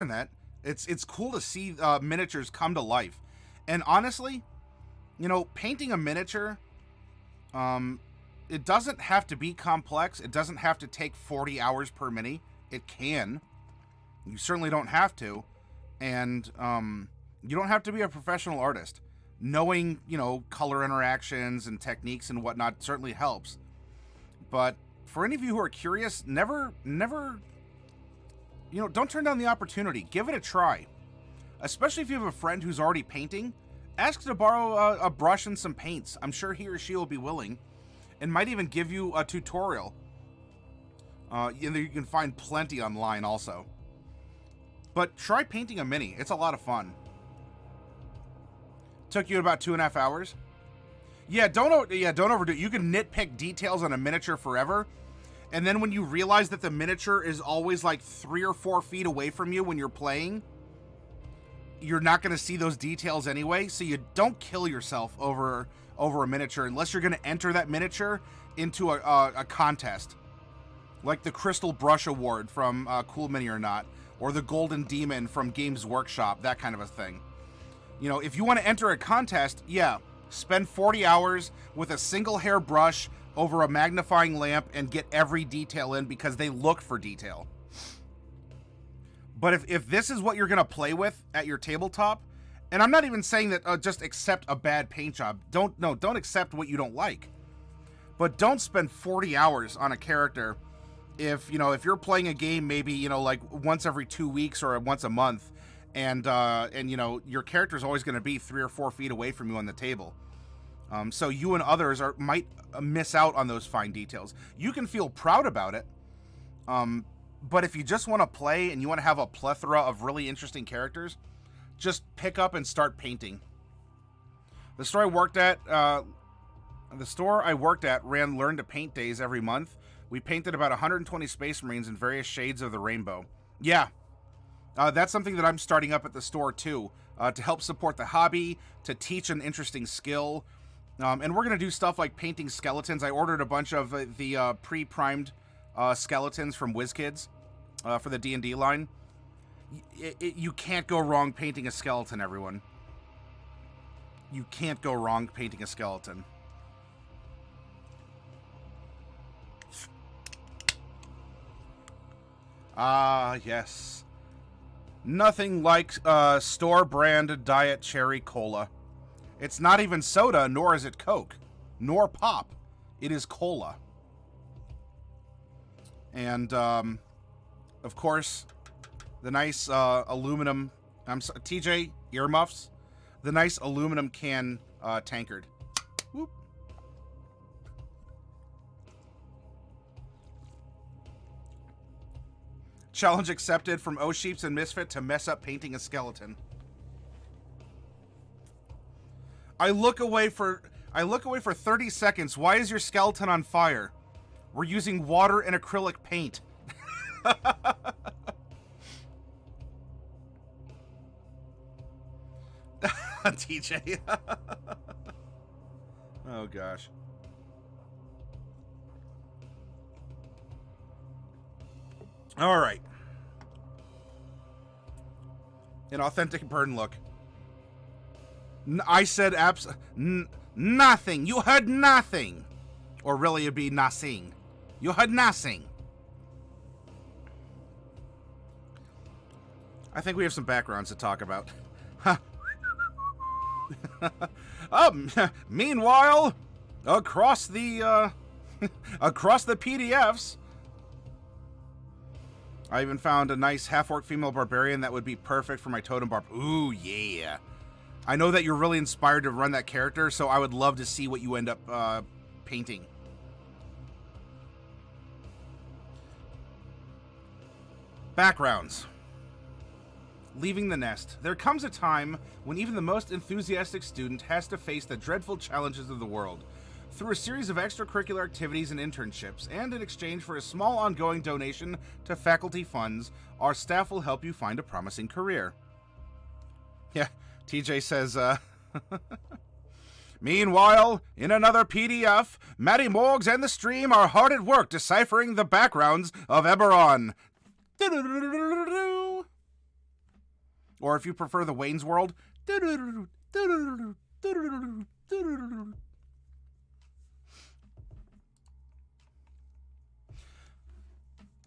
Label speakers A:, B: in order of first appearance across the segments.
A: internet, it's cool to see miniatures come to life. And honestly, you know, painting a miniature, it doesn't have to be complex. It doesn't have to take 40 hours per mini. It can. You certainly don't have to. And you don't have to be a professional artist. Knowing, you know, color interactions and techniques and whatnot certainly helps. But for any of you who are curious, never, you know, don't turn down the opportunity. Give it a try. Especially if you have a friend who's already painting. Ask to borrow a brush and some paints. I'm sure he or she will be willing. And might even give you a tutorial. You can find plenty online also. But try painting a mini. It's a lot of fun. Took you about 2.5 hours. Yeah, don't overdo it. You can nitpick details on a miniature forever. And then when you realize that the miniature is always like 3 or 4 feet away from you when you're playing, you're not going to see those details anyway. So you don't kill yourself over a miniature unless you're going to enter that miniature into a contest. Like the Crystal Brush Award from Cool Mini or Not. Or the Golden Demon from Games Workshop. That kind of a thing. You know, if you want to enter a contest, yeah, spend 40 hours with a single hair brush over a magnifying lamp and get every detail in because they look for detail. But if this is what you're going to play with at your tabletop, and I'm not even saying that just accept a bad paint job. Don't accept what you don't like. But don't spend 40 hours on a character if you're playing a game maybe, you know, like once every 2 weeks or once a month, and you know, your character is always going to be 3 or 4 feet away from you on the table. So you and others might miss out on those fine details. You can feel proud about it. But if you just want to play and you want to have a plethora of really interesting characters, just pick up and start painting. The store I worked at ran Learn to Paint days every month. We painted about 120 Space Marines in various shades of the rainbow. Yeah, that's something that I'm starting up at the store too, to help support the hobby, to teach an interesting skill. And we're going to do stuff like painting skeletons. I ordered a bunch of the pre-primed skeletons from WizKids for the D&D line. You can't go wrong painting a skeleton, everyone. You can't go wrong painting a skeleton. Ah, yes. Nothing like store-brand Diet Cherry Cola. It's not even soda, nor is it Coke, nor pop. It is cola. And, of course, the nice aluminum... TJ, earmuffs. The nice aluminum can tankard. Whoop. Challenge accepted from O-Sheeps and Misfit to mess up painting a skeleton. I look away for 30 seconds. Why is your skeleton on fire? We're using water and acrylic paint. TJ. Oh gosh. All right. An authentic burn look. I said nothing. You heard nothing. Or really it'd be nothing. You heard nothing. I think we have some backgrounds to talk about. Meanwhile, across the PDFs, I even found a nice half-orc female barbarian that would be perfect for my totem barb. Ooh, yeah. I know that you're really inspired to run that character, so I would love to see what you end up painting. Backgrounds. Leaving the nest. There comes a time when even the most enthusiastic student has to face the dreadful challenges of the world. Through a series of extracurricular activities and internships, and in exchange for a small ongoing donation to faculty funds, our staff will help you find a promising career. Yeah, TJ says, Meanwhile, in another PDF, Matty Morgs and the stream are hard at work deciphering the backgrounds of Eberron. Or if you prefer the Wayne's World.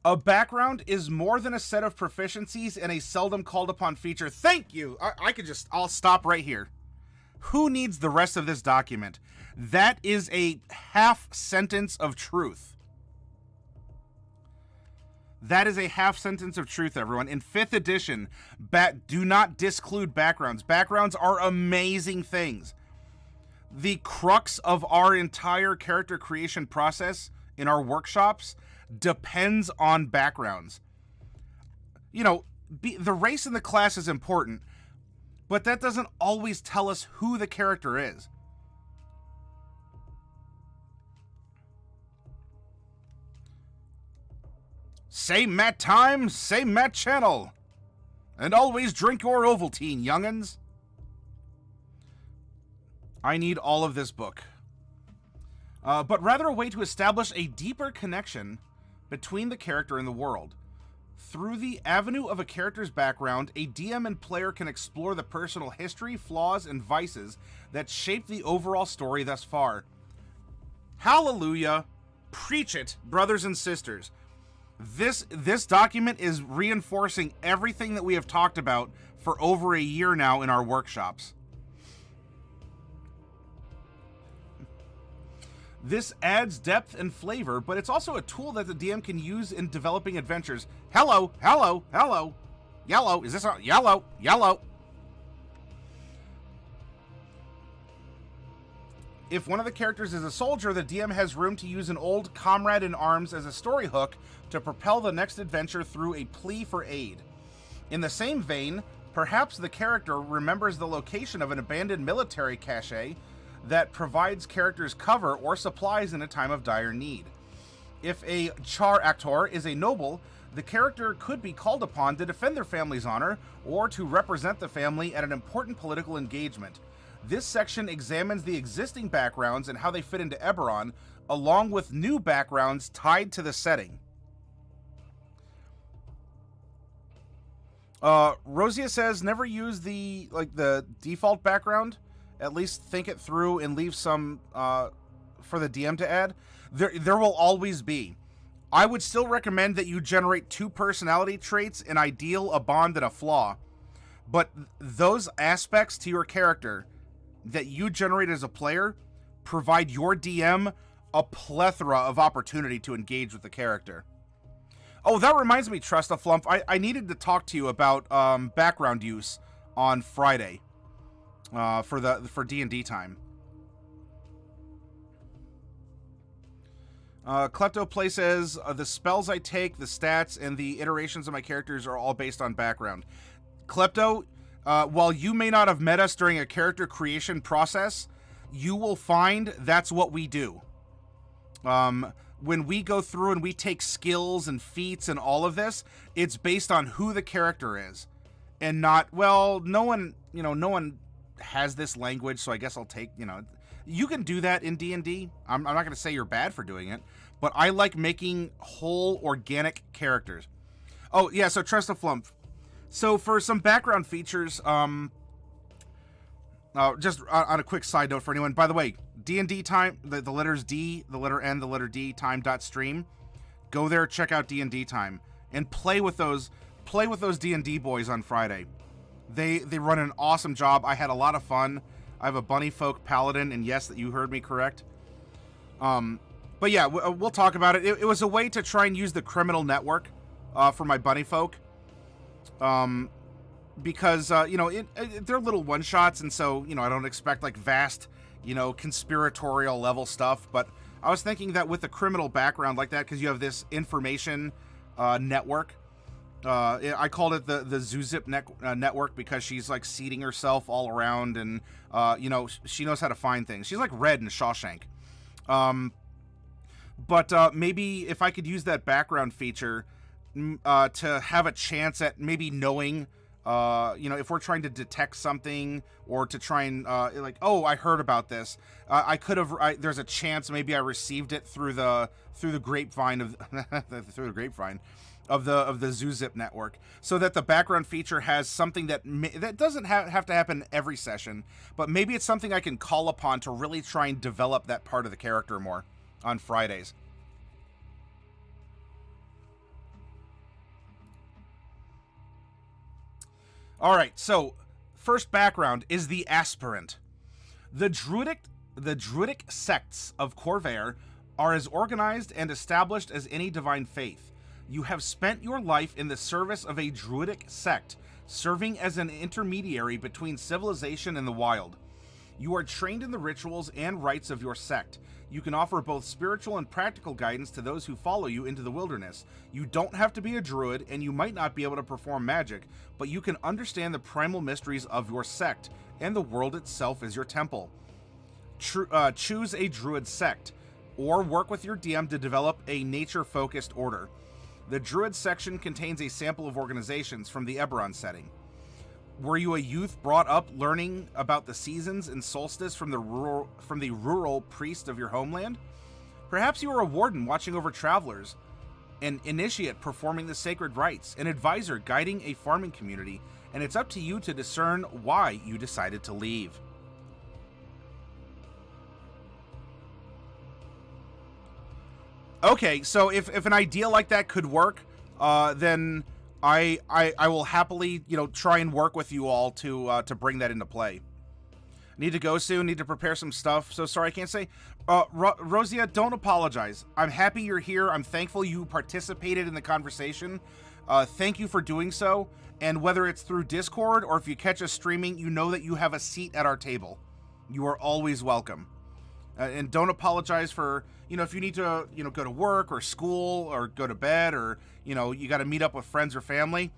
A: A background is more than a set of proficiencies and a seldom called upon feature. Thank you. I'll stop right here. Who needs the rest of this document? That is a half sentence of truth. That is a half sentence of truth, everyone. In 5th edition, do not disclude backgrounds. Backgrounds are amazing things. The crux of our entire character creation process in our workshops depends on backgrounds. You know, the race in the class is important, but that doesn't always tell us who the character is. Same mat time, same mat channel. And always drink your Ovaltine, young'uns. I need all of this book. But rather a way to establish a deeper connection between the character and the world. Through the avenue of a character's background, a DM and player can explore the personal history, flaws, and vices that shape the overall story thus far. Hallelujah. Preach it, brothers and sisters. This document is reinforcing everything that we have talked about for over a year now in our workshops. This adds depth and flavor, but it's also a tool that the DM can use in developing adventures. Hello, hello, hello. Yellow, is this a yellow? Yellow. If one of the characters is a soldier, the DM has room to use an old comrade in arms as a story hook to propel the next adventure through a plea for aid. In the same vein, perhaps the character remembers the location of an abandoned military cache that provides characters cover or supplies in a time of dire need. If a char actor is a noble, the character could be called upon to defend their family's honor or to represent the family at an important political engagement. This section examines the existing backgrounds and how they fit into Eberron, along with new backgrounds tied to the setting. Rosia says, never use the default background. At least think it through and leave some for the DM to add. There will always be. I would still recommend that you generate 2 personality traits, an ideal, a bond, and a flaw. But those aspects to your character that you generate as a player provide your DM a plethora of opportunity to engage with the character. Oh, that reminds me, Trustaflump, I needed to talk to you about background use on Friday for D&D time. Kleptoplay says, the spells I take, the stats, and the iterations of my characters are all based on background. Klepto, while you may not have met us during a character creation process, you will find that's what we do. When we go through and we take skills and feats and all of this, it's based on who the character is. And not, well, no one has this language, so I guess I'll take, you can do that in D&D. I'm not going to say you're bad for doing it, but I like making whole organic characters. Oh, yeah, so Trustaflump. So for some background features, just on a quick side note for anyone, by the way, D&D time, the letters D, the letter N, the letter D, time.stream. Go there, check out D&D time, and play with those D&D boys on Friday. They run an awesome job. I had a lot of fun. I have a bunny folk paladin, and yes, that you heard me correct. But yeah, we'll talk about it. It was a way to try and use the criminal network for my bunny folk. Because, they're little one-shots, and so, I don't expect, like, vast, conspiratorial level stuff, but I was thinking that with a criminal background like that, because you have this information network, I called it the Zuzip network because she's, like, seeding herself all around, and, she knows how to find things. She's like Red in Shawshank. But maybe if I could use that background feature to have a chance at maybe knowing, if we're trying to detect something or to try and, oh, I heard about this. I could have, there's a chance maybe I received it through the grapevine of, through the grapevine, of the ZooZip network, so that the background feature has something that doesn't have to happen every session, but maybe it's something I can call upon to really try and develop that part of the character more on Fridays. All right, so first background is the Aspirant. The Druidic sects of Corvair are as organized and established as any divine faith. You have spent your life in the service of a Druidic sect, serving as an intermediary between civilization and the wild. You are trained in the rituals and rites of your sect. You can offer both spiritual and practical guidance to those who follow you into the wilderness. You don't have to be a druid, and you might not be able to perform magic, but you can understand the primal mysteries of your sect, and the world itself is your temple. Choose a druid sect, or work with your DM to develop a nature-focused order. The druid section contains a sample of organizations from the Eberron setting. Were you a youth brought up learning about the seasons and solstice from the rural priest of your homeland? Perhaps you were a warden watching over travelers, an initiate performing the sacred rites, an advisor guiding a farming community, and it's up to you to discern why you decided to leave. Okay, so if an idea like that could work, then I will happily, try and work with you all to bring that into play. Need to go soon. Need to prepare some stuff. So sorry I can't say. Rosia, don't apologize. I'm happy you're here. I'm thankful you participated in the conversation. Thank you for doing so. And whether it's through Discord or if you catch us streaming, you know that you have a seat at our table. You are always welcome. And don't apologize for, if you need to, go to work or school or go to bed or, you got to meet up with friends or family.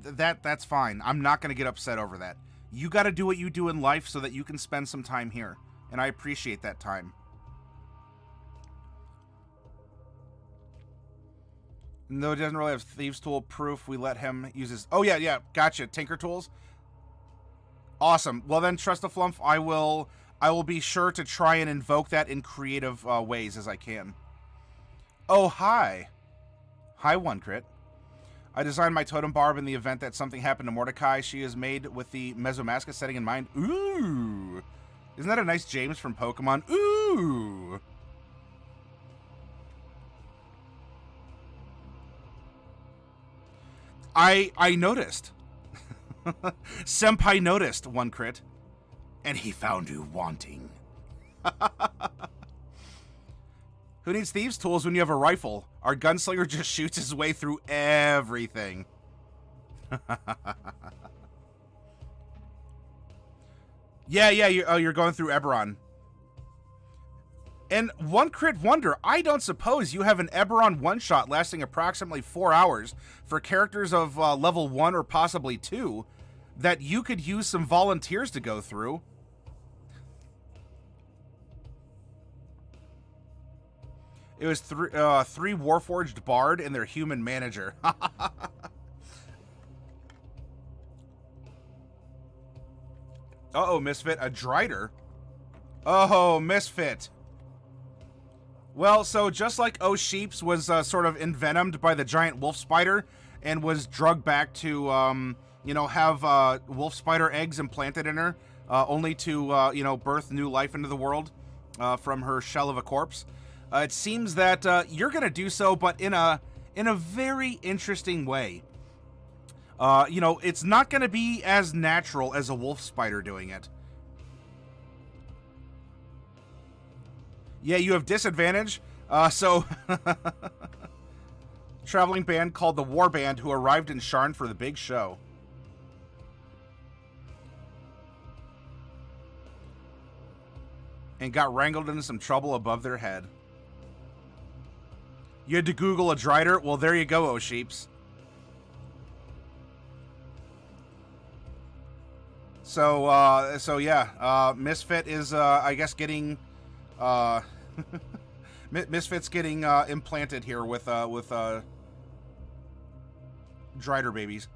A: That's fine. I'm not going to get upset over that. You got to do what you do in life so that you can spend some time here. And I appreciate that time. No, it doesn't really have Thieves Tool proof. We let him use his... Oh, yeah. Gotcha. Tinker Tools. Awesome. Well, then, Trust a Flump, I will be sure to try and invoke that in creative ways as I can. Oh, hi. Hi, One Crit. I designed my totem barb in the event that something happened to Mordecai. She is made with the Mesomasca setting in mind. Ooh. Isn't that a nice James from Pokemon? Ooh. I noticed. Senpai noticed, One Crit. And he found you wanting. Who needs thieves' tools when you have a rifle? Our gunslinger just shoots his way through everything. Yeah, you're going through Eberron. And One Crit Wonder, I don't suppose you have an Eberron one-shot lasting approximately 4 hours for characters of level 1 or possibly 2 that you could use some volunteers to go through. It was three Warforged Bard and their human manager. Uh-oh, Misfit. A Drider? Oh, Misfit. Well, so just like Sheeps was sort of envenomed by the giant wolf spider and was drugged back to, have wolf spider eggs implanted in her, only to, birth new life into the world from her shell of a corpse. It seems that you're going to do so, but in a very interesting way. It's not going to be as natural as a wolf spider doing it. Yeah, you have disadvantage. So traveling band called the War Band who arrived in Sharn for the big show. And got wrangled into some trouble above their head. You had to Google a Drider? Well, there you go, Sheeps. So yeah, Misfit is, I guess, getting, Misfit's getting, implanted here with Drider babies.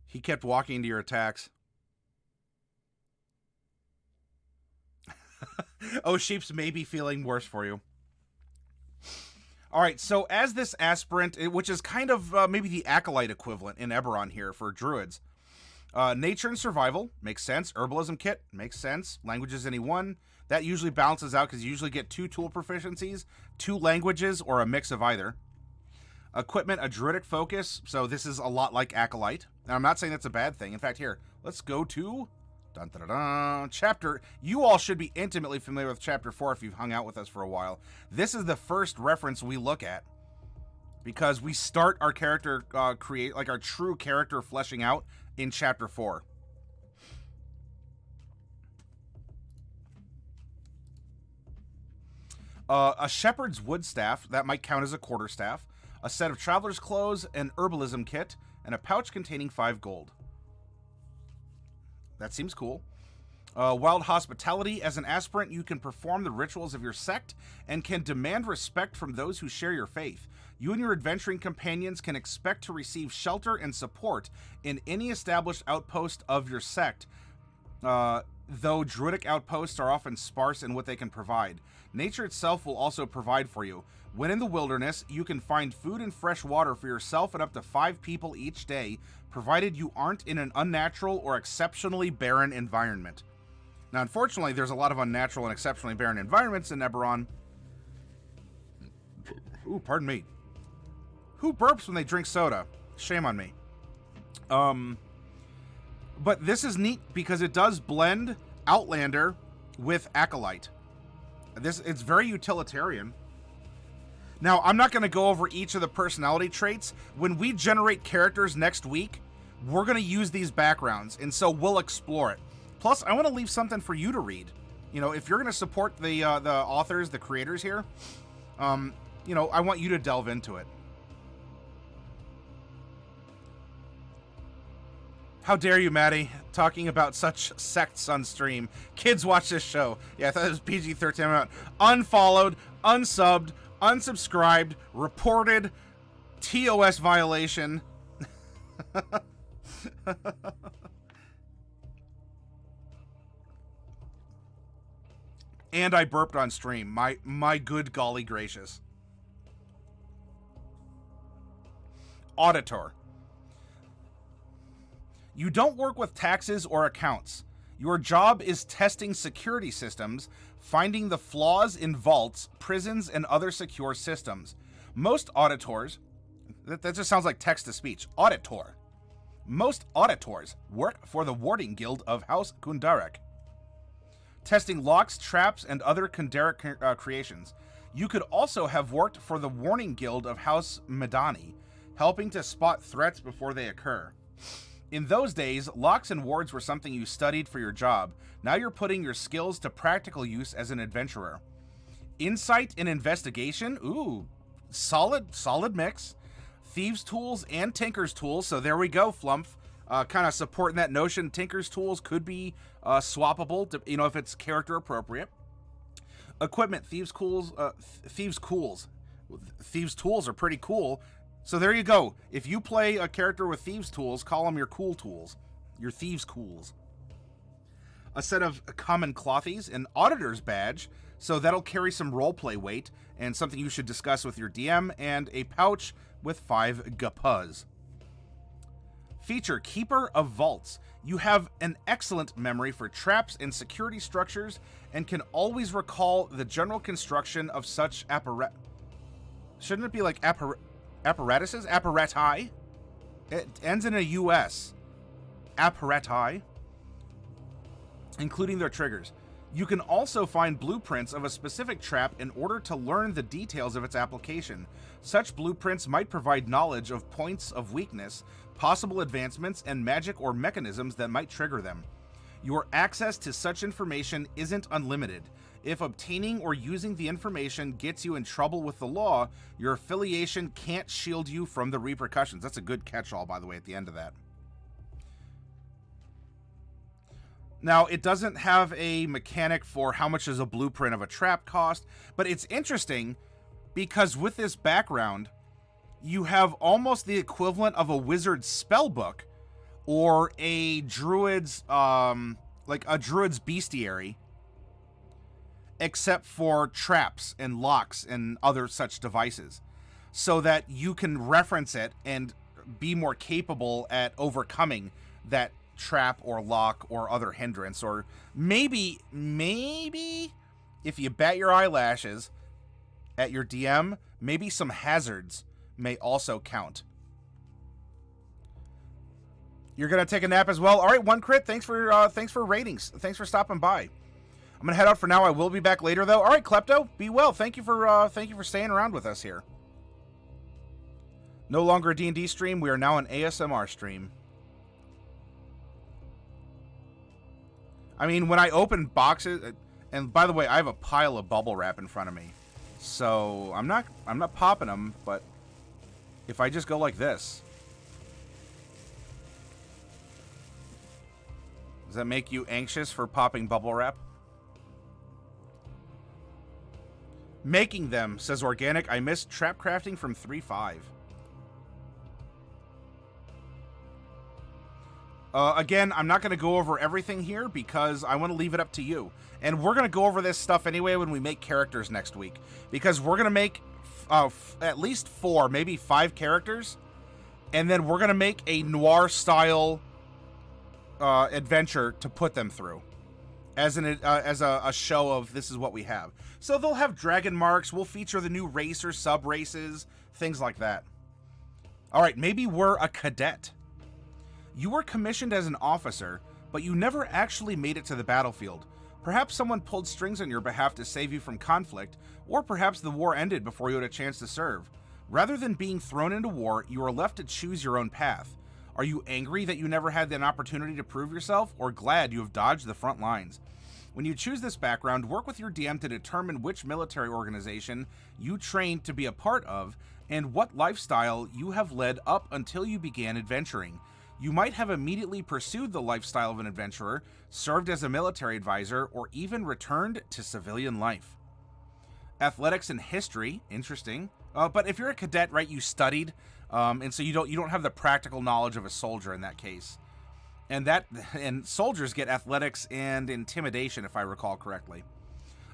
A: He kept walking into your attacks. Oh, Sheeps may be feeling worse for you. All right, so as this aspirant, which is kind of maybe the acolyte equivalent in Eberron here for druids, nature and survival makes sense. Herbalism kit makes sense. Languages any one. That usually balances out because you usually get 2 tool proficiencies, 2 languages, or a mix of either. Equipment, a druidic focus, so this is a lot like acolyte. Now, I'm not saying that's a bad thing. In fact, here, let's go to dun, dun, dun, dun, chapter. You all should be intimately familiar with chapter 4 if you've hung out with us for a while. This is the first reference we look at because we start our character our true character fleshing out in chapter 4. A shepherd's wood staff, that might count as a quarterstaff, a set of traveler's clothes, an herbalism kit, and a pouch containing 5 gold. That seems cool. Wild hospitality. As an aspirant, you can perform the rituals of your sect and can demand respect from those who share your faith. You and your adventuring companions can expect to receive shelter and support in any established outpost of your sect, though druidic outposts are often sparse in what they can provide. Nature itself will also provide for you. When in the wilderness, you can find food and fresh water for yourself and up to 5 people each day, provided you aren't in an unnatural or exceptionally barren environment. Now, unfortunately, there's a lot of unnatural and exceptionally barren environments in Eberron. Ooh, pardon me. Who burps when they drink soda? Shame on me. But this is neat because it does blend Outlander with Acolyte. It's very utilitarian. Now, I'm not going to go over each of the personality traits. When we generate characters next week, we're going to use these backgrounds, and so we'll explore it. Plus, I want to leave something for you to read. You know, if you're going to support the authors, the creators here, you know, I want you to delve into it. How dare you, Maddie, talking about such sects on stream. Kids watch this show. Yeah, I thought it was PG-13. Unfollowed, unsubbed, unsubscribed, reported, TOS violation. And I burped on stream. My good golly gracious. Auditor. You don't work with taxes or accounts. Your job is testing security systems, finding the flaws in vaults, prisons, and other secure systems. Most auditors, that just sounds like text-to-speech, auditor. Most auditors work for the Warding Guild of House Kundarek, testing locks, traps, and other Kundaric creations. You could also have worked for the Warning Guild of House Medani, helping to spot threats before they occur. In those days, locks and wards were something you studied for your job. Now you're putting your skills to practical use as an adventurer. Insight and investigation, ooh, solid mix. Thieves' tools and Tinker's tools, so there we go, Flumph. Kind of supporting that notion. Tinker's tools could be swappable, to, you know, if it's character appropriate. Equipment, Thieves' tools are pretty cool. So there you go. If you play a character with Thieves' tools, call them your cool tools. Your Thieves' cools. A set of common clothies, an Auditor's badge, so that'll carry some roleplay weight, and something you should discuss with your DM, and a pouch with 5 gapuz. Feature, Keeper of Vaults. You have an excellent memory for traps and security structures, and can always recall the general construction of such apparatus. Shouldn't it be like apparatuses? Apparati? It ends in a US. Apparati. Including their triggers. You can also find blueprints of a specific trap in order to learn the details of its application. Such blueprints might provide knowledge of points of weakness, possible advancements, and magic or mechanisms that might trigger them. Your access to such information isn't unlimited. If obtaining or using the information gets you in trouble with the law, your affiliation can't shield you from the repercussions. That's a good catch-all, by the way, at the end of that. Now, it doesn't have a mechanic for how much does a blueprint of a trap cost, but it's interesting because with this background, you have almost the equivalent of a wizard's spellbook or a druid's, like a druid's bestiary. except for traps and locks and other such devices, so that you can reference it and be more capable at overcoming that trap or lock or other hindrance. Or maybe if you bat your eyelashes at your DM, maybe some hazards may also count. You're gonna take a nap as well. All right, one crit. Thanks for ratings. Thanks for stopping by. I'm gonna head out for now. I will be back later though. All right, Klepto, be well. Thank you for staying around with us here. No longer a D&D stream. We are now an ASMR stream. I mean, when I open boxes, and by the way, I have a pile of bubble wrap in front of me, so I'm not popping them. But if I just go like this, does that make you anxious for popping bubble wrap? Making them, says Organic. I missed trap crafting from 3.5. Again, I'm not going to go over everything here because I want to leave it up to you. And we're going to go over this stuff anyway when we make characters next week. Because we're going to make at least 4, maybe 5 characters. And then we're going to make a Noir-style adventure to put them through. As a show of this is what we have. So they'll have dragon marks. We'll feature the new race or sub-races. Things like that. Alright, maybe we're a cadet. You were commissioned as an officer, but you never actually made it to the battlefield. Perhaps someone pulled strings on your behalf to save you from conflict, or perhaps the war ended before you had a chance to serve. Rather than being thrown into war, you are left to choose your own path. Are you angry that you never had an opportunity to prove yourself, or glad you have dodged the front lines? When you choose this background, work with your DM to determine which military organization you trained to be a part of, and what lifestyle you have led up until you began adventuring. You might have immediately pursued the lifestyle of an adventurer, served as a military advisor, or even returned to civilian life. Athletics and history, interesting. But if you're a cadet, right, you studied, and so you don't have the practical knowledge of a soldier in that case. And soldiers get athletics and intimidation, if I recall correctly.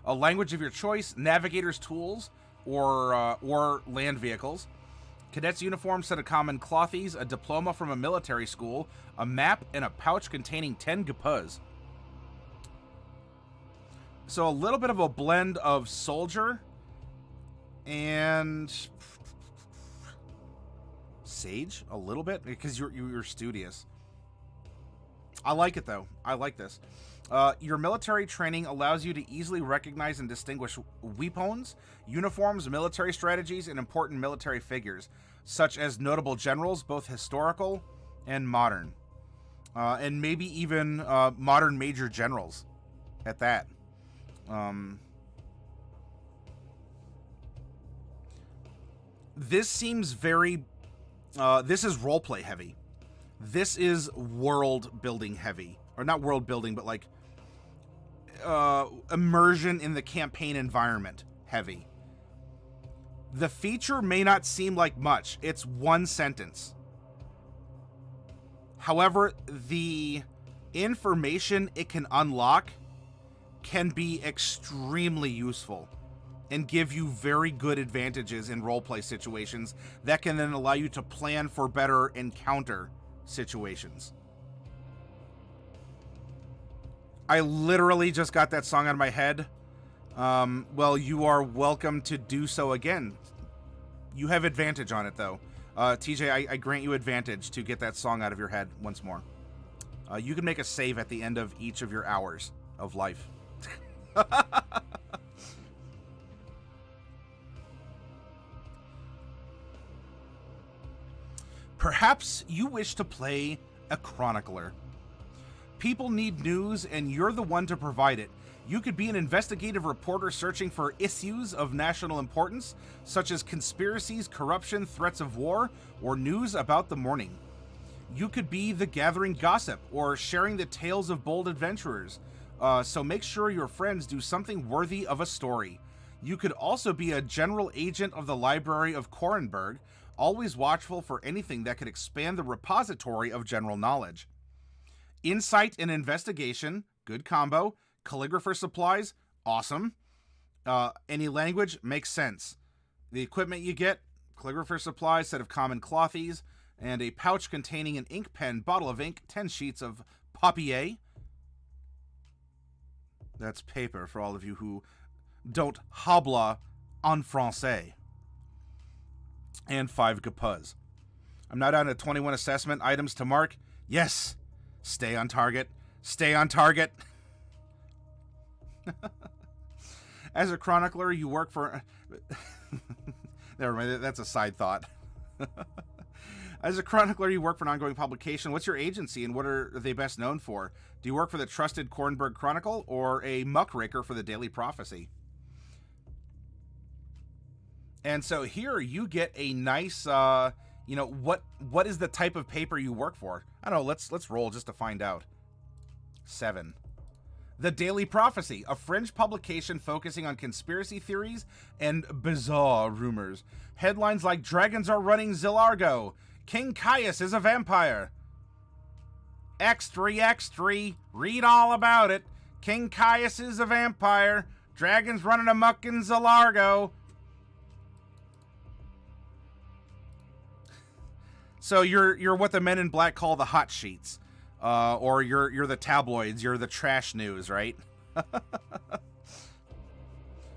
A: A language of your choice, navigator's tools, or land vehicles. Cadet's uniform, set of common clothies, a diploma from a military school, a map, and a pouch containing 10 gapuz. So a little bit of a blend of soldier and sage, a little bit, because you're studious. I like it though. I like this. Your military training allows you to easily recognize and distinguish weapons, uniforms, military strategies, and important military figures, such as notable generals, both historical and modern. And maybe even modern major generals at that. This seems very... this is roleplay heavy. This is world building heavy. Or not world building, but like... immersion in the campaign environment heavy. The feature may not seem like much. It's one sentence. However, the information it can unlock can be extremely useful and give you very good advantages in roleplay situations that can then allow you to plan for better encounter situations. I literally just got that song out of my head. Well, you are welcome to do so again. You have advantage on it, though. TJ, I grant you advantage to get that song out of your head once more. You can make a save at the end of each of your hours of life. Perhaps you wish to play a chronicler. People need news, and you're the one to provide it. You could be an investigative reporter searching for issues of national importance, such as conspiracies, corruption, threats of war, or news about the morning. You could be the gathering gossip, or sharing the tales of bold adventurers. So make sure your friends do something worthy of a story. You could also be a general agent of the Library of Korenberg, always watchful for anything that could expand the repository of general knowledge. Insight and investigation, good combo. Calligrapher Supplies, awesome. Any language makes sense. The equipment you get: Calligrapher Supplies, set of common clothies, and a pouch containing an ink pen, bottle of ink, 10 sheets of papier. That's paper for all of you who don't habla en français. And 5 gapuz. I'm now down to 21 assessment items to mark. Yes! Stay on target. Stay on target. As a chronicler, you work for... Never mind, that's a side thought. As a chronicler, you work for an ongoing publication. What's your agency and what are they best known for? Do you work for the trusted Kornberg Chronicle or a muckraker for the Daily Prophecy? And so here you get a nice, you know, what is the type of paper you work for? I don't know, let's roll just to find out. 7. The Daily Prophecy, a fringe publication focusing on conspiracy theories and bizarre rumors. Headlines like "Dragons are running Zilargo," "King Caius is a vampire," X3, read all about it, "King Caius is a vampire," "Dragons running amok in Zilargo." So you're what the men in black call the hot sheets. Or you're the tabloids, you're the trash news, right?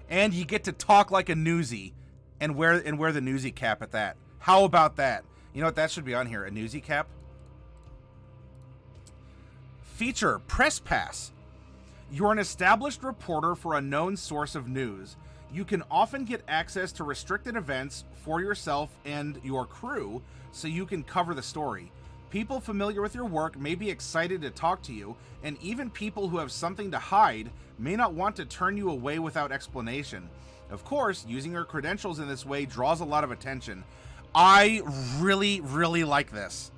A: And you get to talk like a newsie and wear the newsie cap at that. How about that? You know what, that should be on here, a newsie cap. Feature, Press Pass. You're an established reporter for a known source of news. You can often get access to restricted events for yourself and your crew so you can cover the story. People familiar with your work may be excited to talk to you, and even people who have something to hide may not want to turn you away without explanation. Of course, using your credentials in this way draws a lot of attention. I really, really like this.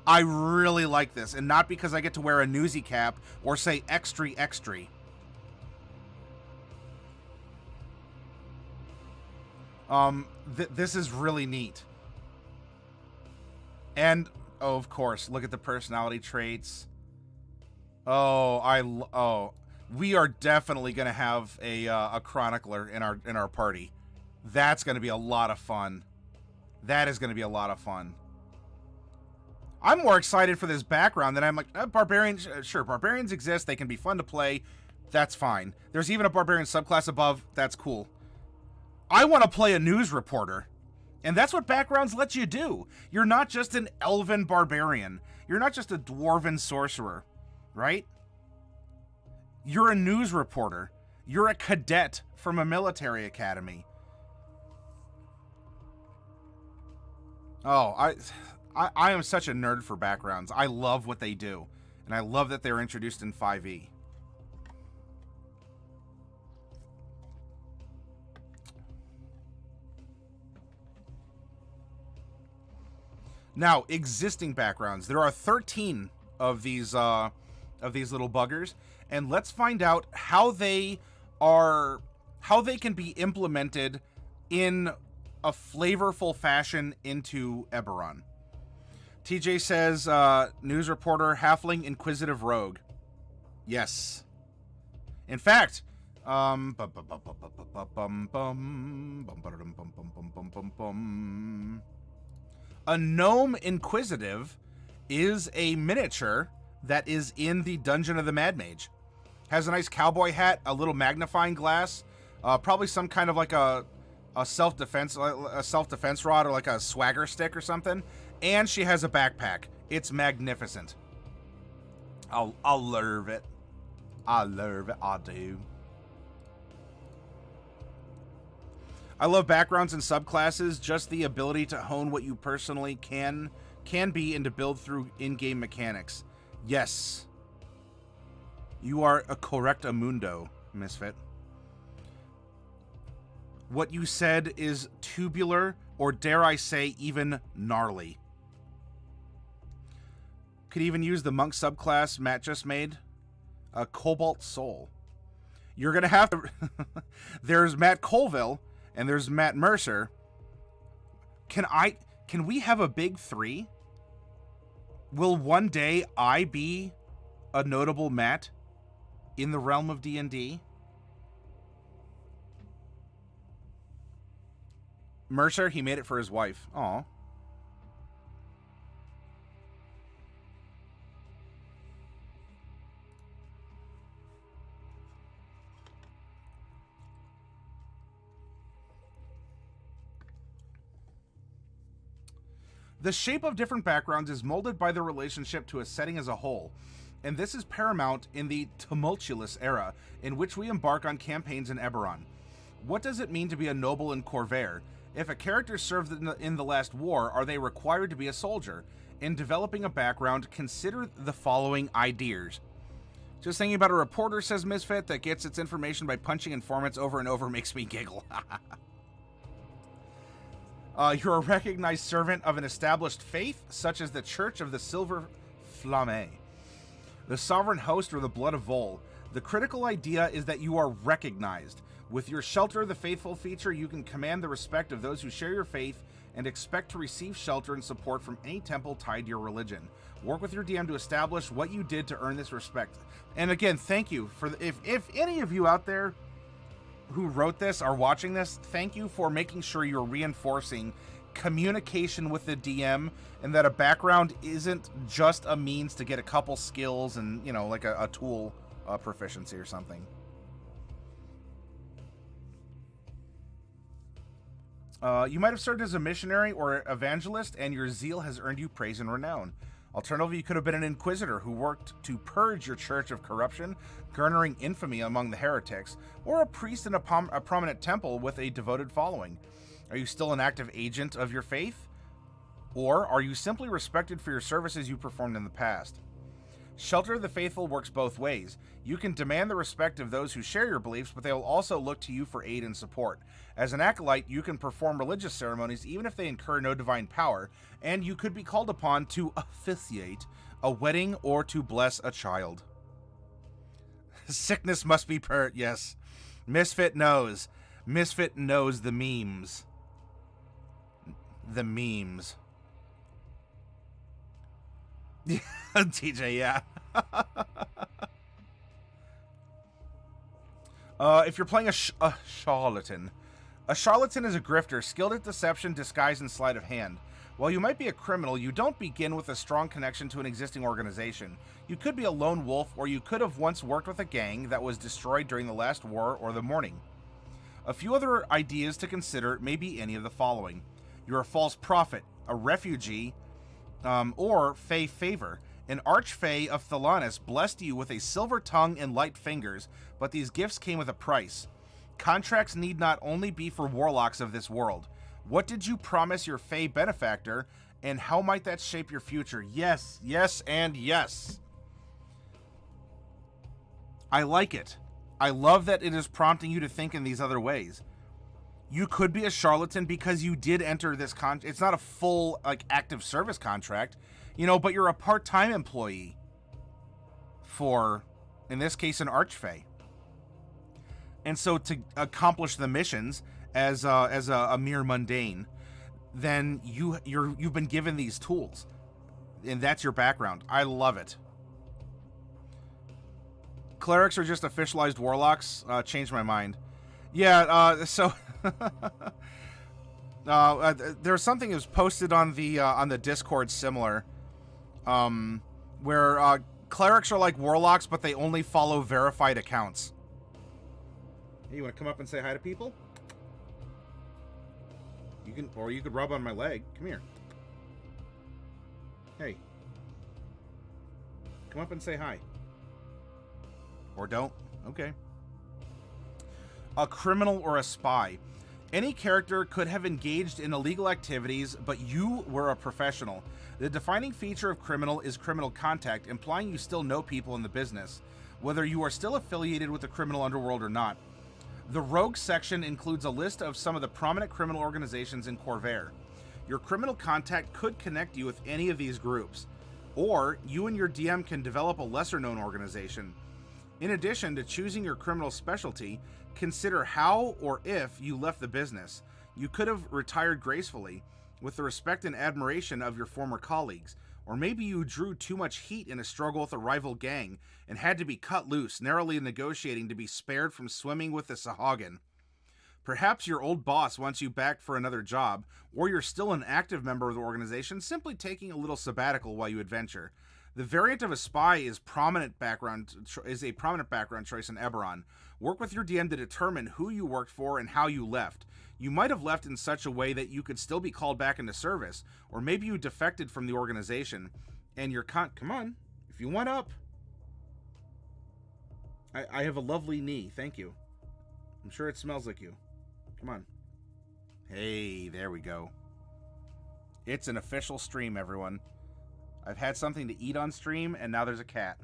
A: I really like this, and not because I get to wear a newsie cap or say extra. This is really neat. And oh, of course, look at the personality traits. We are definitely going to have a chronicler in our party. That's going to be a lot of fun. That is going to be a lot of fun. I'm more excited for this background than I'm like, barbarians, sure, barbarians exist. They can be fun to play. That's fine. There's even a barbarian subclass above. That's cool. I want to play a news reporter. And that's what backgrounds let you do. You're not just an elven barbarian. You're not just a dwarven sorcerer, right? You're a news reporter. You're a cadet from a military academy. Oh, I am such a nerd for backgrounds. I love what they do. And I love that they're introduced in 5e. Now, existing backgrounds. There are 13 of these little buggers, and let's find out how they can be implemented in a flavorful fashion into Eberron. TJ says, news reporter, halfling, Inquisitive Rogue. Yes. In fact, a gnome inquisitive is a miniature that is in the Dungeon of the Mad Mage. Has a nice cowboy hat, a little magnifying glass, probably some kind of like a self-defense rod or like a swagger stick or something, and she has a backpack. It's magnificent. I'll love it. I love it. I do. I love backgrounds and subclasses, just the ability to hone what you personally can be and to build through in-game mechanics. Yes. You are a correctamundo, Misfit. What you said is tubular, or dare I say, even gnarly. Could even use the monk subclass Matt just made. A Cobalt Soul. You're going to have to... There's Matt Colville... And there's Matt Mercer. Can we have a big 3? Will one day I be a notable Matt in the realm of D&D? Mercer, he made it for his wife. Aw. The shape of different backgrounds is molded by their relationship to a setting as a whole, and this is paramount in the tumultuous era in which we embark on campaigns in Eberron. What does it mean to be a noble in Corvair? If a character served in the last war, are they required to be a soldier? In developing a background, consider the following ideas. Just thinking about a reporter, says Misfit, that gets its information by punching informants over and over makes me giggle. You're a recognized servant of an established faith, such as the Church of the Silver Flamme, the Sovereign Host, or the Blood of Vol. The critical idea is that you are recognized. With your Shelter the Faithful feature, you can command the respect of those who share your faith and expect to receive shelter and support from any temple tied to your religion. Work with your DM to establish what you did to earn this respect. And again, thank you for if any of you out there who wrote this are watching this, thank you for making sure you're reinforcing communication with the DM and that a background isn't just a means to get a couple skills and, you know, like a tool proficiency or something. You might have served as a missionary or evangelist, and your zeal has earned you praise and renown. Alternatively, you could have been an inquisitor who worked to purge your church of corruption, garnering infamy among the heretics, or a priest in a prominent temple with a devoted following. Are you still an active agent of your faith? Or are you simply respected for your services you performed in the past? Shelter of the Faithful works both ways. You can demand the respect of those who share your beliefs, but they will also look to you for aid and support. As an acolyte, you can perform religious ceremonies even if they incur no divine power, and you could be called upon to officiate a wedding or to bless a child. Sickness must be yes. Misfit knows. Misfit knows the memes. The memes. TJ, yeah. If you're playing a charlatan. A charlatan is a grifter, skilled at deception, disguise, and sleight of hand. While you might be a criminal, you don't begin with a strong connection to an existing organization. You could be a lone wolf, or you could have once worked with a gang that was destroyed during the last war or the Mourning. A few other ideas to consider may be any of the following. You're a false prophet, a refugee, or Fey Favor. An archfey of Thelanis blessed you with a silver tongue and light fingers, but these gifts came with a price. Contracts need not only be for warlocks of this world. What did you promise your Fey benefactor, and how might that shape your future? Yes, yes, and yes. I like it. I love that it is prompting you to think in these other ways. You could be a charlatan because you did enter this it's not a full, like, active service contract, you know, but you're a part-time employee for, in this case, an archfey. And so to accomplish the missions as a mere mundane, then you've been given these tools, and that's your background. I love it. Clerics are just officialized warlocks. Changed my mind. Yeah. So there's something that was posted on the Discord similar, where clerics are like warlocks, but they only follow verified accounts. Hey, you want to come up and say hi to people? You can, or you could rub on my leg. Come here. Hey. Come up and say hi. Or don't. Okay. A criminal or a spy. Any character could have engaged in illegal activities, but you were a professional. The defining feature of criminal is criminal contact, implying you still know people in the business, whether you are still affiliated with the criminal underworld or not. The Rogue section includes a list of some of the prominent criminal organizations in Corvair. Your criminal contact could connect you with any of these groups, or you and your DM can develop a lesser-known organization. In addition to choosing your criminal specialty, consider how or if you left the business. You could have retired gracefully, with the respect and admiration of your former colleagues, or maybe you drew too much heat in a struggle with a rival gang and had to be cut loose, narrowly negotiating to be spared from swimming with the Sahagin. Perhaps your old boss wants you back for another job, or you're still an active member of the organization, simply taking a little sabbatical while you adventure. The variant of a spy is a prominent background choice in Eberron. Work with your DM to determine who you worked for and how you left. You might have left in such a way that you could still be called back into service, or maybe you defected from the organization, and you're come on, if you want up. I have a lovely knee, thank you. I'm sure it smells like you. Come on. Hey, there we go. It's an official stream, everyone. I've had something to eat on stream, and now there's a cat.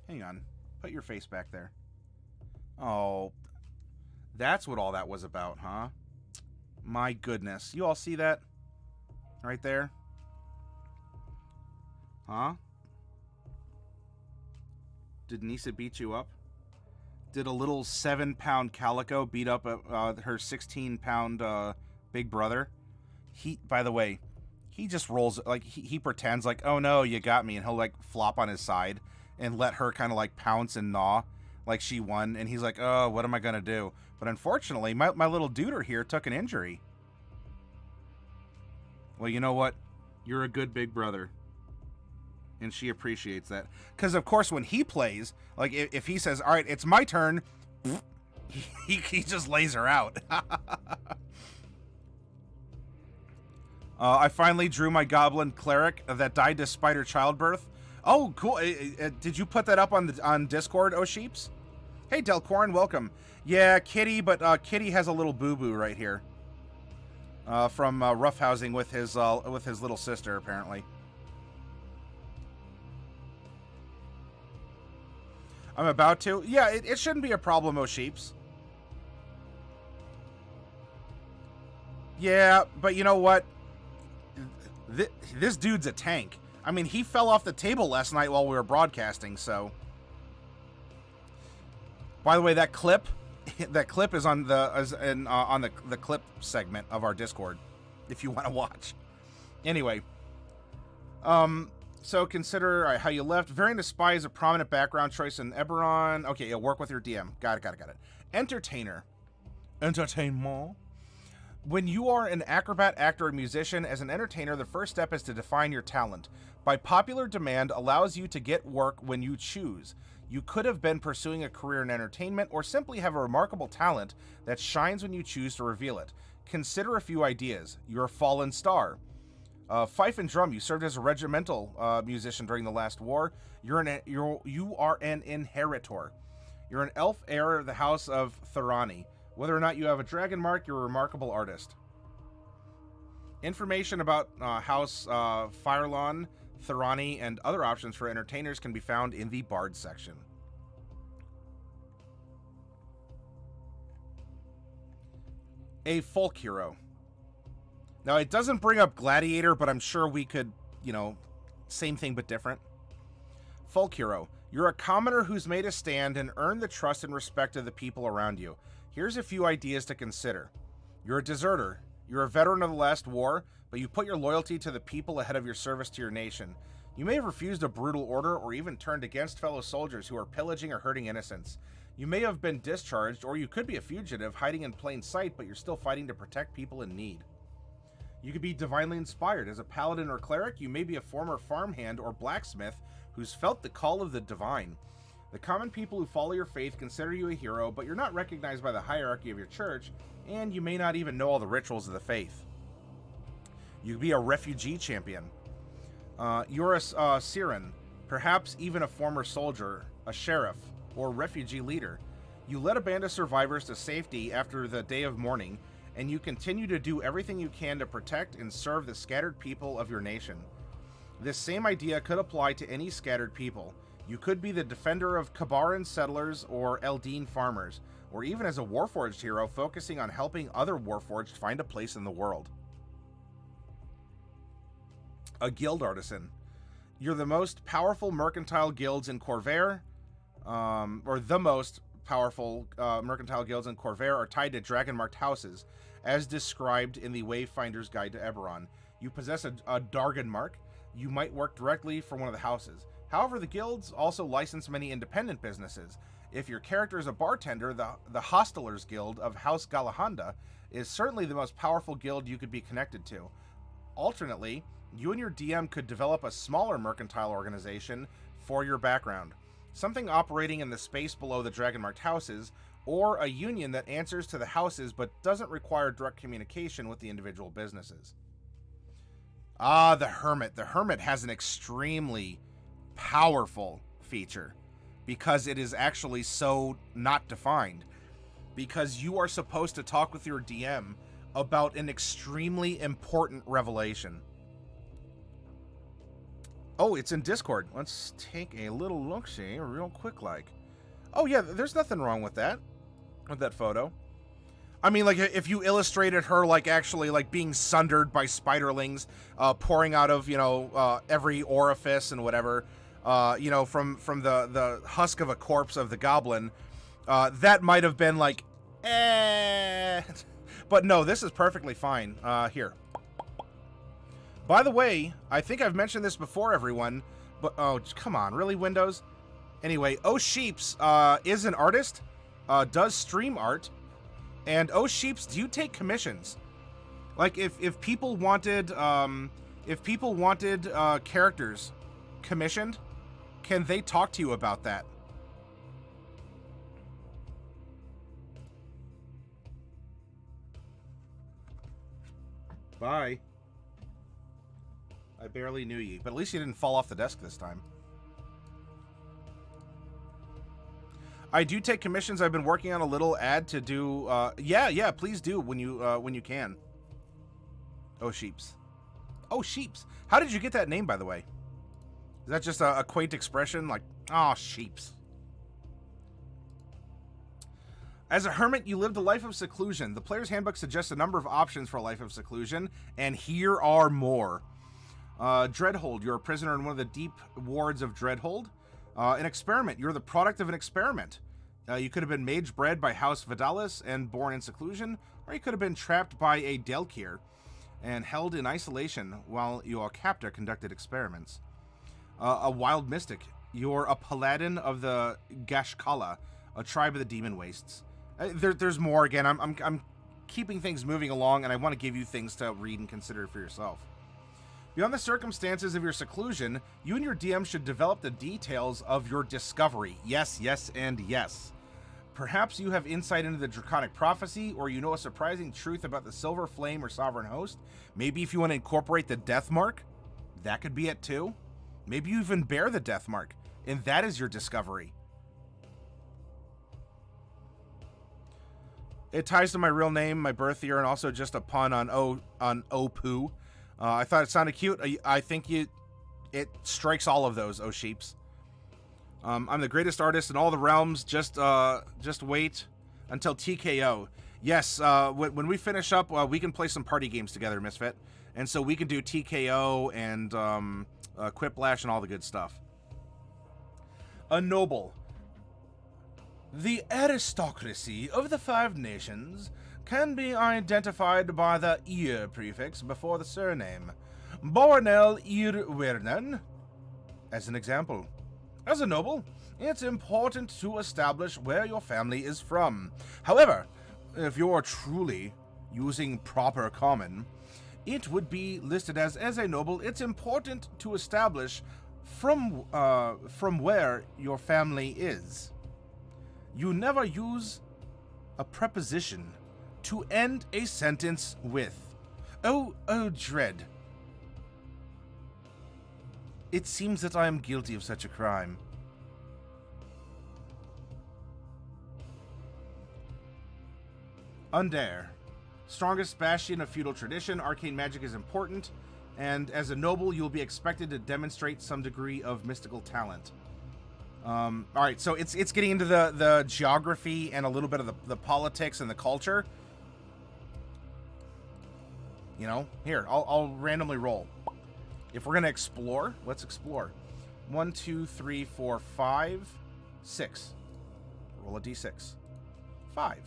A: Hang on. Put your face back there. Oh, that's what all that was about, huh? My goodness. You all see that? Right there? Huh? Did Nisa beat you up? Did a little 7-pound calico beat up her 16-pound big brother? By the way, he just rolls, like, he pretends like, oh no, you got me, and he'll, like, flop on his side and let her kind of, like, pounce and gnaw like she won, and he's like, oh, what am I gonna do? But unfortunately, my little duder here took an injury. Well, you know what? You're a good big brother. And she appreciates that. Because, of course, when he plays, like, if he says, all right, it's my turn, he just lays her out. I finally drew my goblin cleric that died despite her childbirth. Oh, cool. Did you put that up on Discord, oh sheeps? Hey, Delcorn, welcome. Yeah, Kitty, but Kitty has a little boo-boo right here. From roughhousing with his little sister, apparently. I'm about to. Yeah, it shouldn't be a problem, oh sheeps. Yeah, but you know what? This dude's a tank. I mean, he fell off the table last night while we were broadcasting, so. By the way, that clip is on the clip segment of our Discord, if you want to watch. Anyway, so consider how you left. Variant of spy is a prominent background choice in Eberron. Okay, you'll work with your DM. Got it. Entertainer. Entertainment. When you are an acrobat, actor, or musician, as an entertainer, the first step is to define your talent. By popular demand, allows you to get work when you choose. You could have been pursuing a career in entertainment, or simply have a remarkable talent that shines when you choose to reveal it. Consider a few ideas. You're a fallen star. Fife and drum. You served as a regimental musician during the last war. You are an inheritor. You're an elf heir of the House of Thorani. Whether or not you have a dragon mark, you're a remarkable artist. Information about House Firelon, Thorani, and other options for entertainers can be found in the Bard section. A folk hero. Now, it doesn't bring up Gladiator, but I'm sure we could, same thing but different. Folk hero. You're a commoner who's made a stand and earned the trust and respect of the people around you. Here's a few ideas to consider. You're a deserter. You're a veteran of the last war, but you put your loyalty to the people ahead of your service to your nation. You may have refused a brutal order or even turned against fellow soldiers who are pillaging or hurting innocents. You may have been discharged, or you could be a fugitive hiding in plain sight, but you're still fighting to protect people in need. You could be divinely inspired. As a paladin or cleric, you may be a former farmhand or blacksmith who's felt the call of the divine. The common people who follow your faith consider you a hero, but you're not recognized by the hierarchy of your church, and you may not even know all the rituals of the faith. You could be a refugee champion. You're a Siren, perhaps even a former soldier, a sheriff, or refugee leader. You led a band of survivors to safety after the day of mourning, and you continue to do everything you can to protect and serve the scattered people of your nation. This same idea could apply to any scattered people. You could be the defender of Kabaran settlers or Eldeen farmers, or even as a Warforged hero focusing on helping other Warforged find a place in the world. A Guild Artisan. You're the most powerful mercantile guilds in Corvair, or the most powerful mercantile guilds in Corvair are tied to dragon-marked houses, as described in the Wayfinder's Guide to Eberron. You possess a Dargan mark. You might work directly for one of the houses. However, the guilds also license many independent businesses. If your character is a bartender, the Hostelers Guild of House Galahanda is certainly the most powerful guild you could be connected to. Alternately, you and your DM could develop a smaller mercantile organization for your background, something operating in the space below the dragon-marked houses, or a union that answers to the houses but doesn't require direct communication with the individual businesses. Ah, the Hermit. The Hermit has an extremely powerful feature because it is actually so not defined. Because you are supposed to talk with your DM about an extremely important revelation. Oh, it's in Discord. Let's take a little look-see real quick like. Oh yeah, there's nothing wrong with that photo. I mean, like, if you illustrated her, like, actually, like, being sundered by spiderlings, pouring out of, you know, every orifice and whatever, you know, from the husk of a corpse of the goblin, that might have been like, eh. But no, this is perfectly fine. Here. By the way, I think I've mentioned this before, everyone, but, oh, come on, really, Windows? Anyway, Sheeps is an artist, does stream art, and Sheeps, do you take commissions? Like, if people wanted, characters commissioned, can they talk to you about that? Bye. I barely knew you, but at least you didn't fall off the desk this time. I do take commissions. I've been working on a little ad to do. Yeah, please do when you can. Sheeps. Sheeps. How did you get that name, by the way? Is that just a quaint expression, like, sheeps? As a hermit, you lived a life of seclusion. The player's handbook suggests a number of options for a life of seclusion, and here are more. Dreadhold. You're a prisoner in one of the deep wards of Dreadhold. An experiment. You're the product of an experiment. You could have been mage bred by House Vidalis and born in seclusion, or you could have been trapped by a Delkir and held in isolation while your captor conducted experiments. A wild mystic. You're a paladin of the Gashkala, a tribe of the Demon Wastes. There's more. Again, I'm keeping things moving along, and I want to give you things to read and consider for yourself. Beyond the circumstances of your seclusion, you and your DM should develop the details of your discovery. Yes, yes, and yes. Perhaps you have insight into the Draconic Prophecy, or you know a surprising truth about the Silver Flame or Sovereign Host. Maybe if you want to incorporate the Death Mark, that could be it too. Maybe you even bear the Death Mark, and that is your discovery. It ties to my real name, my birth year, and also just a pun on Opoo. I thought it sounded cute. I think it strikes all of those, Sheeps. I'm the greatest artist in all the realms. Just wait until TKO. Yes, when we finish up, we can play some party games together, Misfit. And so we can do TKO and Quiplash and all the good stuff. A noble. The aristocracy of the Five Nations can be identified by the ear prefix before the surname. Bornel Irwernen, as an example. As a noble, it's important to establish where your family is from. However, if you're truly using proper common, it would be listed as a noble. It's important to establish from where your family is. You never use a preposition to end a sentence with, oh, dread. It seems that I am guilty of such a crime. Undare. Strongest bastion of feudal tradition, arcane magic is important, and as a noble, you'll be expected to demonstrate some degree of mystical talent. Alright, so it's getting into the geography and a little bit of the politics and the culture. You know, here, I'll randomly roll. If we're going to explore, let's explore. 1, 2, 3, 4, 5, 6. Roll a d6. 5.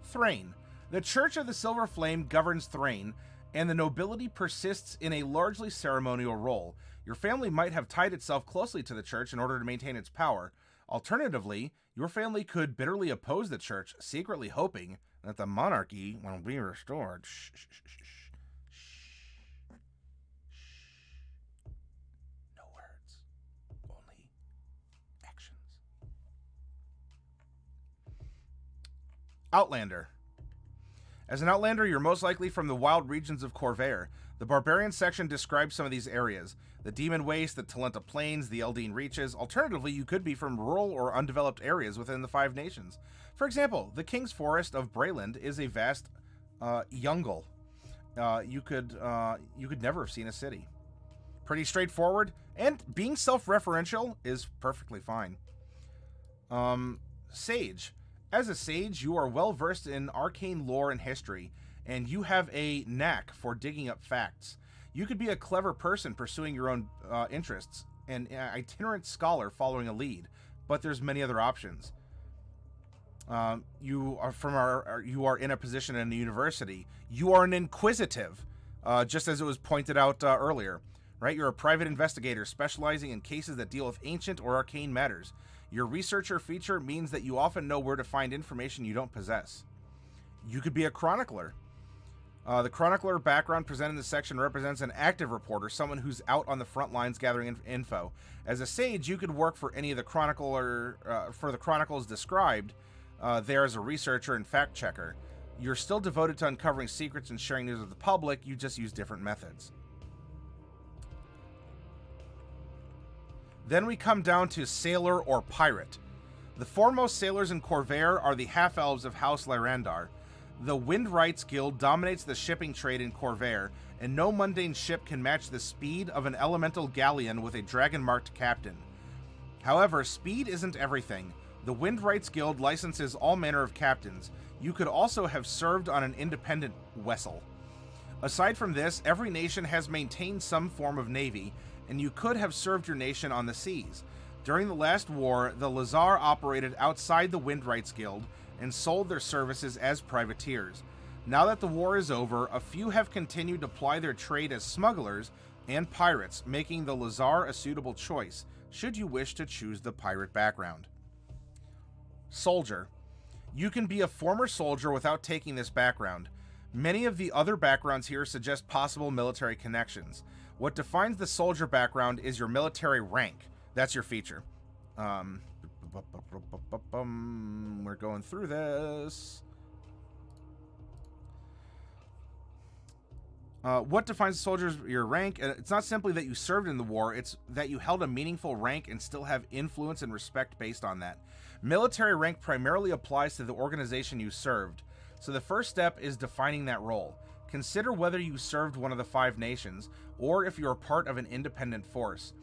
A: Thrain. The Church of the Silver Flame governs Thrain, and the nobility persists in a largely ceremonial role. Your family might have tied itself closely to the church in order to maintain its power. Alternatively, your family could bitterly oppose the church, secretly hoping that the monarchy will be restored. Shh, shh, shh, shh, shh. No words, only actions. Outlander. As an Outlander, you're most likely from the wild regions of Corvair. The Barbarian section describes some of these areas. The Demon Waste, the Talenta Plains, the Eldine Reaches. Alternatively, you could be from rural or undeveloped areas within the Five Nations. For example, the King's Forest of Brayland is a vast jungle. You could never have seen a city. Pretty straightforward, and being self-referential is perfectly fine. Sage. As a sage, you are well versed in arcane lore and history, and you have a knack for digging up facts. You could be a clever person pursuing your own interests, an itinerant scholar following a lead, but there's many other options. You are in a position in the university. You are an inquisitive, just as it was pointed out earlier, right? You're a private investigator specializing in cases that deal with ancient or arcane matters. Your researcher feature means that you often know where to find information you don't possess. You could be a chronicler. The Chronicler Background presented in this section represents an active reporter, someone who's out on the front lines gathering info. As a sage, you could work for any of the for the chronicles described there as a researcher and fact checker. You're still devoted to uncovering secrets and sharing news with the public, you just use different methods. Then we come down to Sailor or Pirate. The foremost sailors in Corvair are the half-elves of House Lyrandar. The Windwrights Guild dominates the shipping trade in Corvair, and no mundane ship can match the speed of an elemental galleon with a dragon-marked captain. However, speed isn't everything. The Windwrights Guild licenses all manner of captains. You could also have served on an independent vessel. Aside from this, every nation has maintained some form of navy, and you could have served your nation on the seas. During the last war, the Lazar operated outside the Windwrights Guild and sold their services as privateers. Now that the war is over, a few have continued to ply their trade as smugglers and pirates, making the Lazar a suitable choice, should you wish to choose the pirate background. Soldier. You can be a former soldier without taking this background. Many of the other backgrounds here suggest possible military connections. What defines the soldier background is your military rank. That's your feature. We're going through this. What defines a soldier's your rank? It's not simply that you served in the war, it's that you held a meaningful rank and still have influence and respect based on that. Military rank primarily applies to the organization you served, so the first step is defining that role. Consider whether you served one of the Five Nations, or if you're part of an independent force.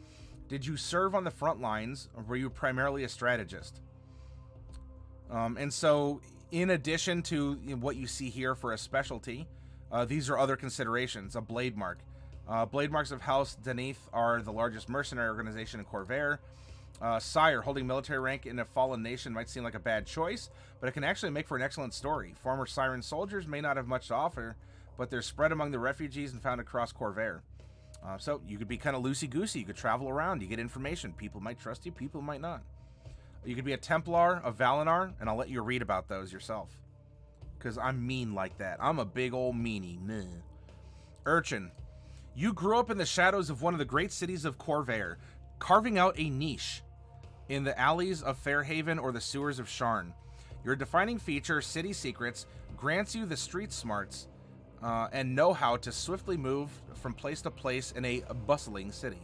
A: Did you serve on the front lines, or were you primarily a strategist? And so, in addition to what you see here for a specialty, these are other considerations. A blade mark. Blade marks of House Deneth are the largest mercenary organization in Corvair. Sire, holding military rank in a fallen nation might seem like a bad choice, but it can actually make for an excellent story. Former Siren soldiers may not have much to offer, but they're spread among the refugees and found across Corvair. So you could be kind of loosey-goosey. You could travel around. You get information. People might trust you. People might not. You could be a Templar, a Valinar, and I'll let you read about those yourself. Because I'm mean like that. I'm a big old meanie. Meh. Urchin. You grew up in the shadows of one of the great cities of Corvair, carving out a niche in the alleys of Fairhaven or the sewers of Sharn. Your defining feature, City Secrets, grants you the street smarts and know-how to swiftly move from place to place in a bustling city.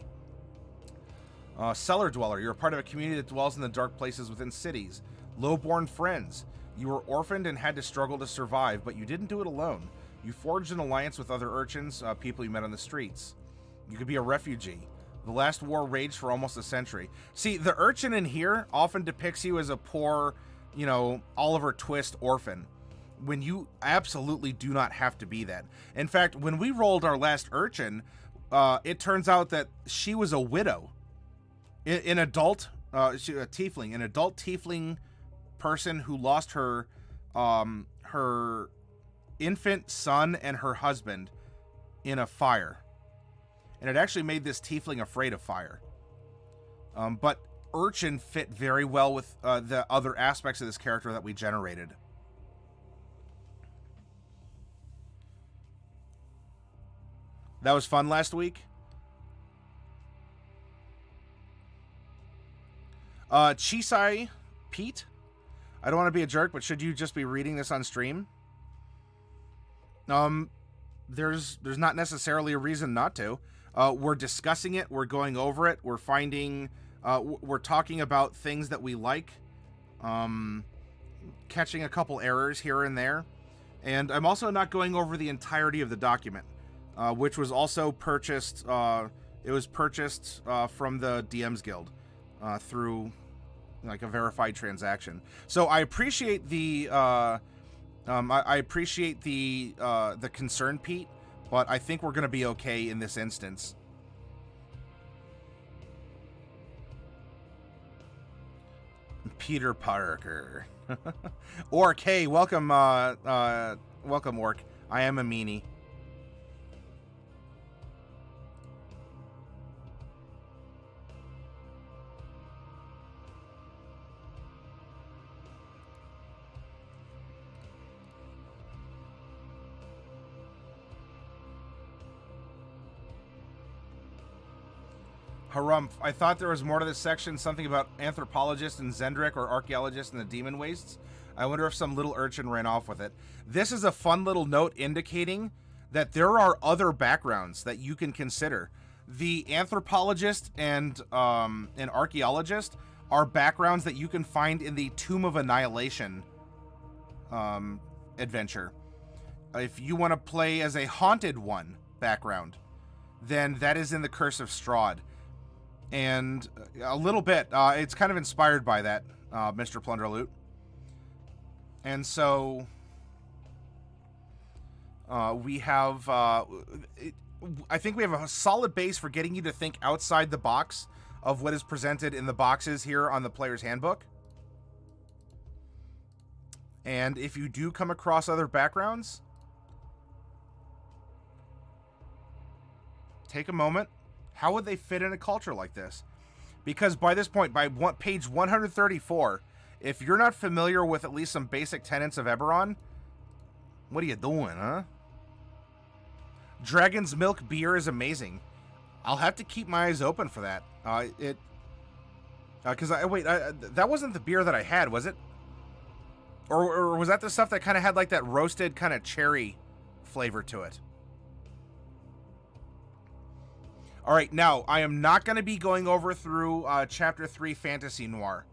A: Cellar Dweller. You're a part of a community that dwells in the dark places within cities. Lowborn friends. You were orphaned and had to struggle to survive, but you didn't do it alone. You forged an alliance with other urchins, people you met on the streets. You could be a refugee. The last war raged for almost a century. See, the urchin in here often depicts you as a poor, Oliver Twist orphan, when you absolutely do not have to be that. In fact, when we rolled our last urchin, it turns out that she was a widow. An adult tiefling person who lost her her infant son and her husband in a fire. And it actually made this tiefling afraid of fire. But urchin fit very well with the other aspects of this character that we generated. That was fun last week. Chisai Pete, I don't want to be a jerk, but should you just be reading this on stream? There's not necessarily a reason not to. We're discussing it. We're going over it. We're finding, we're talking about things that we like, catching a couple errors here and there. And I'm also not going over the entirety of the document, which was also purchased. It was purchased from the DM's Guild through like a verified transaction. So I appreciate the I appreciate the concern, Pete, but I think we're going to be okay in this instance. Peter Parker. Orc, hey, welcome, welcome, Orc. I am a meanie. Harumph, I thought there was more to this section, something about anthropologist and Zendrick or archaeologist in the demon wastes. I wonder if some little urchin ran off with it. This is a fun little note indicating that there are other backgrounds that you can consider. The anthropologist and an archaeologist are backgrounds that you can find in the Tomb of Annihilation adventure. If you want to play as a haunted one background, then that is in the Curse of Strahd. And a little bit, it's kind of inspired by that, Mr. Plunderloot. And so we have, I think we have a solid base for getting you to think outside the box of what is presented in the boxes here on the Player's Handbook. And if you do come across other backgrounds, take a moment. How would they fit in a culture like this? Because by this point, by page 134, if you're not familiar with at least some basic tenets of Eberron, what are you doing, huh? Dragon's Milk beer is amazing. I'll have to keep my eyes open for that. Because that wasn't the beer that I had, was it? Or was that the stuff that kind of had like that roasted kind of cherry flavor to it? All right, now, I am not going to be going over through Chapter 3 Fantasy Noir.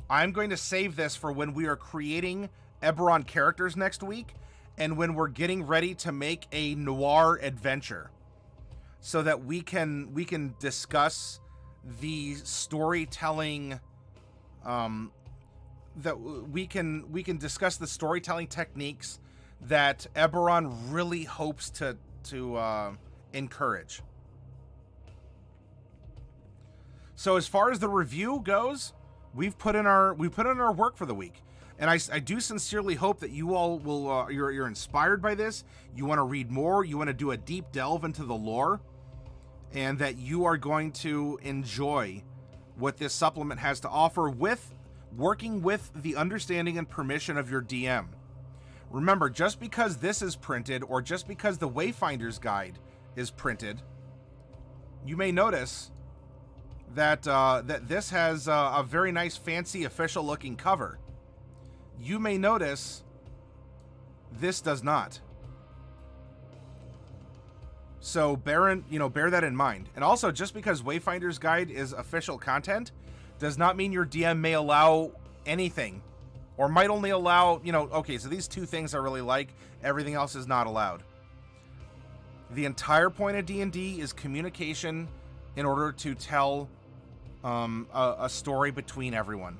A: I'm going to save this for when we are creating Eberron characters next week and when we're getting ready to make a Noir adventure so that we can discuss the storytelling, that we can discuss the storytelling techniques that Eberron really hopes to encourage. So as far as the review goes, we've put in our work for the week, and I do sincerely hope that you all will you're inspired by this. You want to read more. You want to do a deep delve into the lore, and that you are going to enjoy what this supplement has to offer with working with the understanding and permission of your DM. Remember, just because this is printed or just because the Wayfinder's Guide is printed, you may notice that that this has a very nice, fancy, official-looking cover. You may notice this does not. So bear that in mind. And also, just because Wayfinder's Guide is official content does not mean your DM may allow anything, or might only allow, okay, so these two things I really like, everything else is not allowed. The entire point of D&D is communication in order to tell a story between everyone.